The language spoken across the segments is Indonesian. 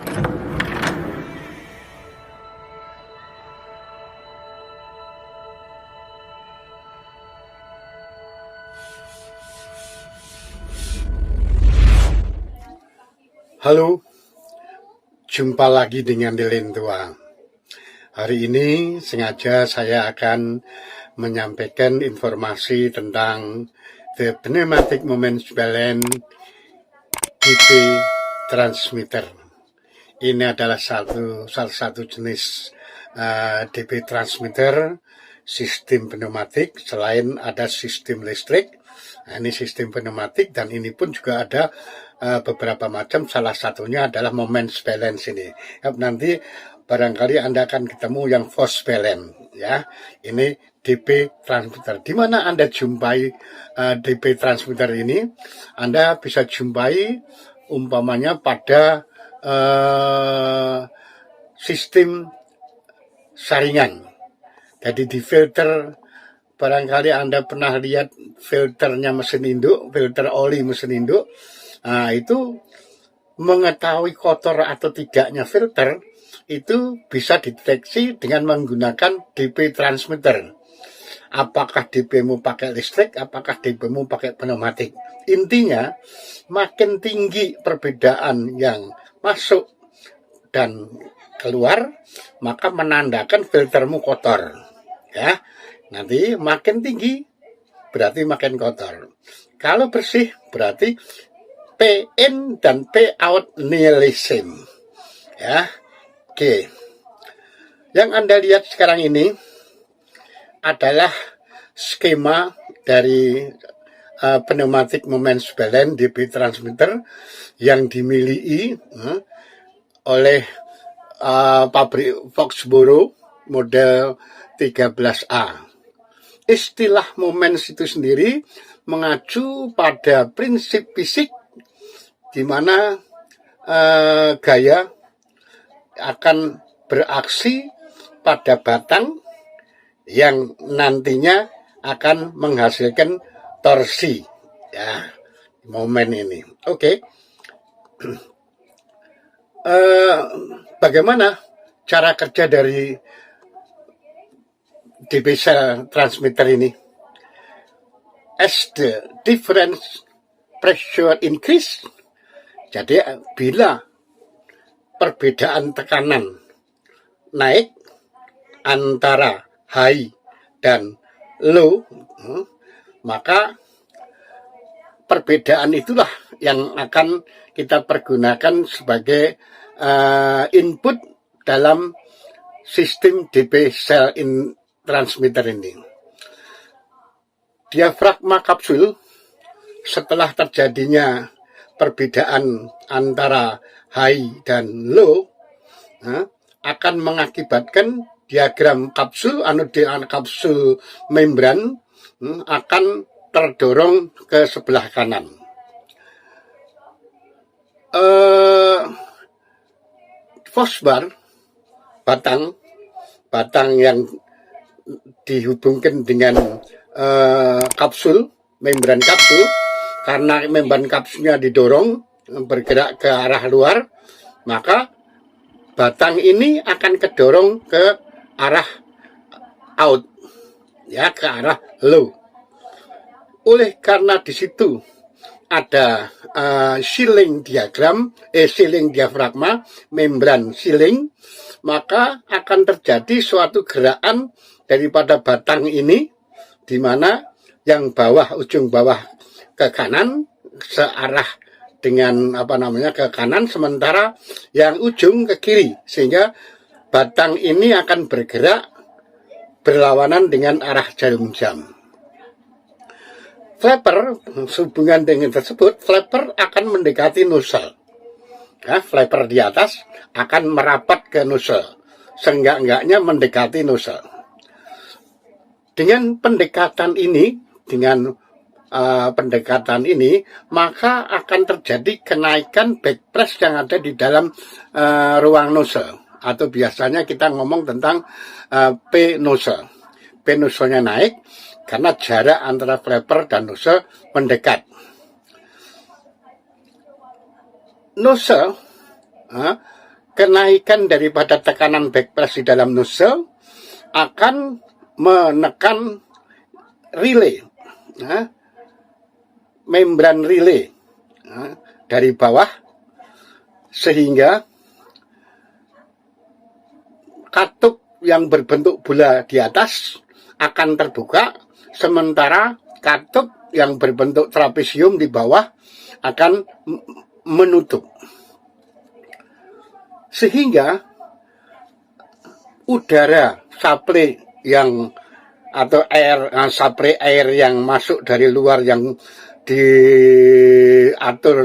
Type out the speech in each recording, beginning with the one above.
Halo, jumpa lagi dengan Lilin Tua. Hari ini sengaja saya akan menyampaikan informasi tentang the pneumatic moment balance DP transmitter. Ini adalah salah satu jenis DP transmitter sistem pneumatik. Selain ada sistem listrik, ini sistem pneumatik, dan ini pun juga ada beberapa macam. Salah satunya adalah moment balance ini. Nanti barangkali Anda akan ketemu yang force balance, ya. Ini DP transmitter. Di mana Anda jumpai DP transmitter ini? Anda bisa jumpai umpamanya pada sistem saringan. Jadi di filter, barangkali Anda pernah lihat filternya mesin induk, filter oli mesin induk. Nah, itu mengetahui kotor atau tidaknya filter itu bisa dideteksi dengan menggunakan DP transmitter. Apakah DP-mu pakai listrik, apakah DP-mu pakai pneumatik. Intinya, makin tinggi perbedaan yang masuk dan keluar, maka menandakan filtermu kotor. Ya, nanti makin tinggi berarti makin kotor. Kalau bersih berarti P in dan P out nihilism. Ya, oke. Yang Anda lihat sekarang ini adalah skema dari pneumatic moment balance DP transmitter yang dimiliki oleh pabrik Foxboro model 13A. Istilah moment itu sendiri mengacu pada prinsip fisik di mana gaya akan beraksi pada batang yang nantinya akan menghasilkan torsi. Ya, momen ini. Oke. Bagaimana cara kerja dari DP cell transmitter ini? As the difference pressure increase, jadi bila perbedaan tekanan naik antara high dan low, maka perbedaan itulah yang akan kita pergunakan sebagai input dalam sistem DP cell transmitter ini. Diafragma kapsul setelah terjadinya perbedaan antara high dan low akan mengakibatkan diagram kapsul, kapsul membran akan terdorong ke sebelah kanan. Fosbar, batang yang dihubungkan dengan kapsul, membran kapsul, karena membran kapsulnya didorong bergerak ke arah luar, maka batang ini akan kedorong ke arah out, ya, ke arah low. Oleh karena di situ ada sealing diafragma, membran sealing, maka akan terjadi suatu gerakan daripada batang ini, di mana yang ujung bawah ke kanan searah dengan ke kanan, sementara yang ujung ke kiri, sehingga batang ini akan bergerak berlawanan dengan arah jarum jam. Flapper, sehubungan dengan tersebut, flapper akan mendekati nozzle. Ya, flapper di atas akan merapat ke nozzle, seenggak-enggaknya mendekati nozzle. Dengan pendekatan ini, maka akan terjadi kenaikan backpress yang ada di dalam ruang nozzle, atau biasanya kita ngomong tentang P nozzle. P nozzle-nya naik karena jarak antara flapper dan nozzle mendekat. Nozzle kenaikan daripada tekanan backpress di dalam nozzle akan menekan relay, membran relay dari bawah, sehingga katup yang berbentuk bola di atas akan terbuka, sementara katup yang berbentuk trapesium di bawah akan menutup. Sehingga udara supply yang atau supply air yang masuk dari luar yang diatur,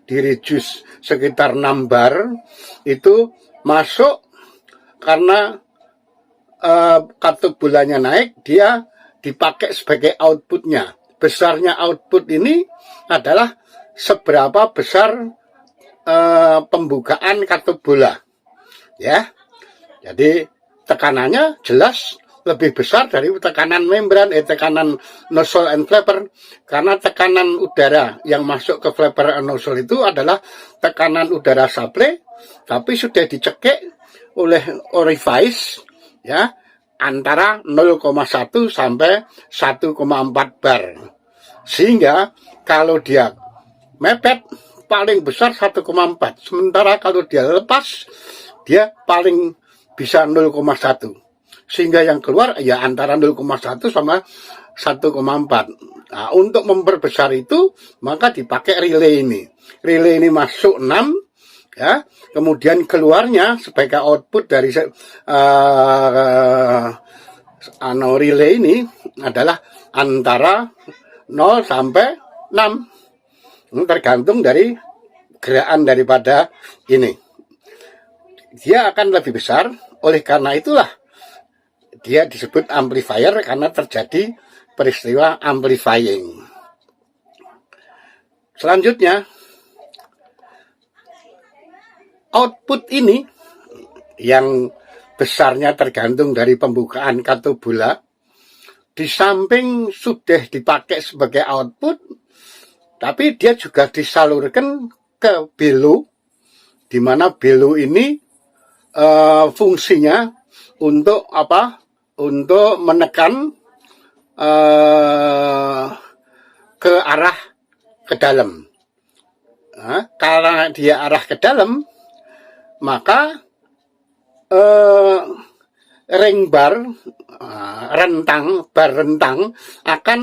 di-reduce sekitar 6 bar itu masuk karena katup bolanya naik, dia dipakai sebagai outputnya. Besarnya output ini adalah seberapa besar pembukaan katup bola, ya. Jadi tekanannya jelas lebih besar dari tekanan membran, tekanan nozzle and flapper, karena tekanan udara yang masuk ke flapper and nozzle itu adalah tekanan udara supply, tapi sudah dicekik oleh orifice, ya, antara 0,1 sampai 1,4 bar. Sehingga kalau dia mepet paling besar 1,4, sementara kalau dia lepas dia paling bisa 0,1. Sehingga yang keluar ya antara 0,1 sama 1,4. Nah, untuk memperbesar itu maka dipakai relay ini. Relay ini masuk 6, ya, kemudian keluarnya sebagai output dari relay ini adalah antara 0 sampai 6. Tergantung dari gerakan daripada ini. Dia akan lebih besar, oleh karena itulah dia disebut amplifier karena terjadi peristiwa amplifying. Selanjutnya, output ini yang besarnya tergantung dari pembukaan katup bola, di samping sudah dipakai sebagai output, tapi dia juga disalurkan ke belo, di mana belo ini fungsinya untuk apa? Untuk menekan ke arah ke dalam. Nah, karena dia arah ke dalam, maka ring bar bar rentang akan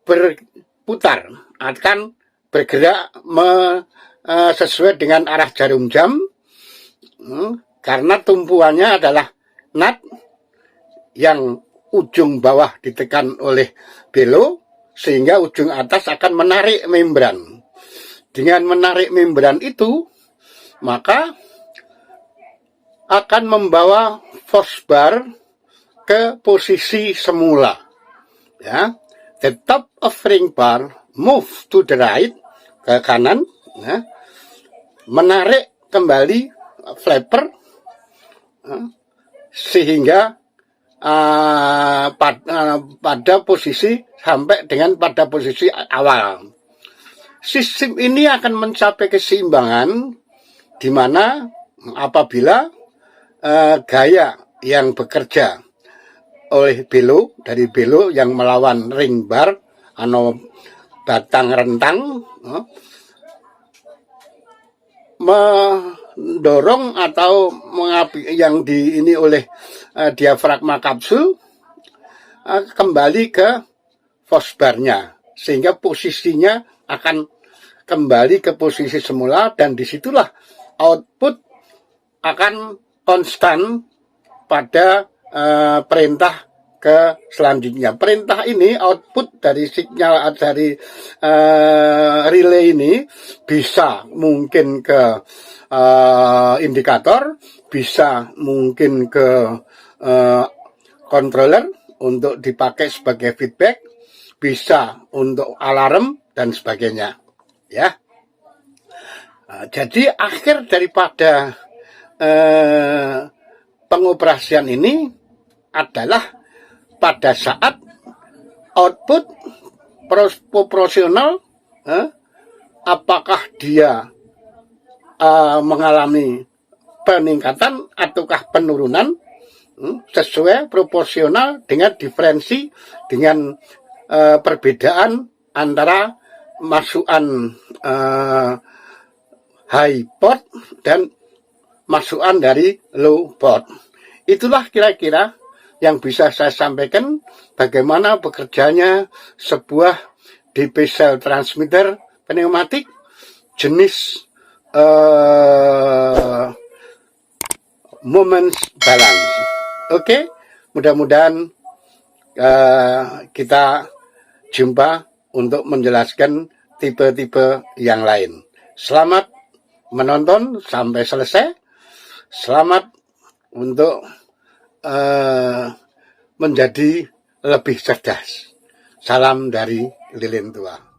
berputar, akan bergerak sesuai dengan arah jarum jam, karena tumpuannya adalah nut yang ujung bawah ditekan oleh belo, sehingga ujung atas akan menarik membran. Dengan menarik membran itu, maka akan membawa force bar ke posisi semula. Ya, the top of ring bar move to the right, ke kanan, ya, menarik kembali flapper, sehingga pada posisi sampai dengan pada posisi awal. Sistem ini akan mencapai keseimbangan di mana apabila gaya yang bekerja oleh belo, dari belo yang melawan ring bar atau batang rentang, mendorong atau yang ini oleh diafragma kapsul kembali ke force bar-nya, sehingga posisinya akan kembali ke posisi semula, dan disitulah output akan konstan pada perintah ke selanjutnya. Perintah ini, output dari sinyal dari relay ini bisa mungkin ke indikator, bisa mungkin ke controller untuk dipakai sebagai feedback, bisa untuk alarm dan sebagainya, ya. Jadi akhir daripada pengoperasian ini adalah pada saat output proporsional, apakah dia mengalami peningkatan ataukah penurunan sesuai proporsional dengan diferensi dengan perbedaan antara masukan high port dan masukan dari low port. Itulah kira-kira yang bisa saya sampaikan bagaimana bekerjanya sebuah DP cell transmitter pneumatik jenis moment balance. Oke, mudah-mudahan kita jumpa untuk menjelaskan tipe-tipe yang lain. Selamat menonton sampai selesai. Selamat untuk menjadi lebih cerdas. Salam dari Lilin Tua.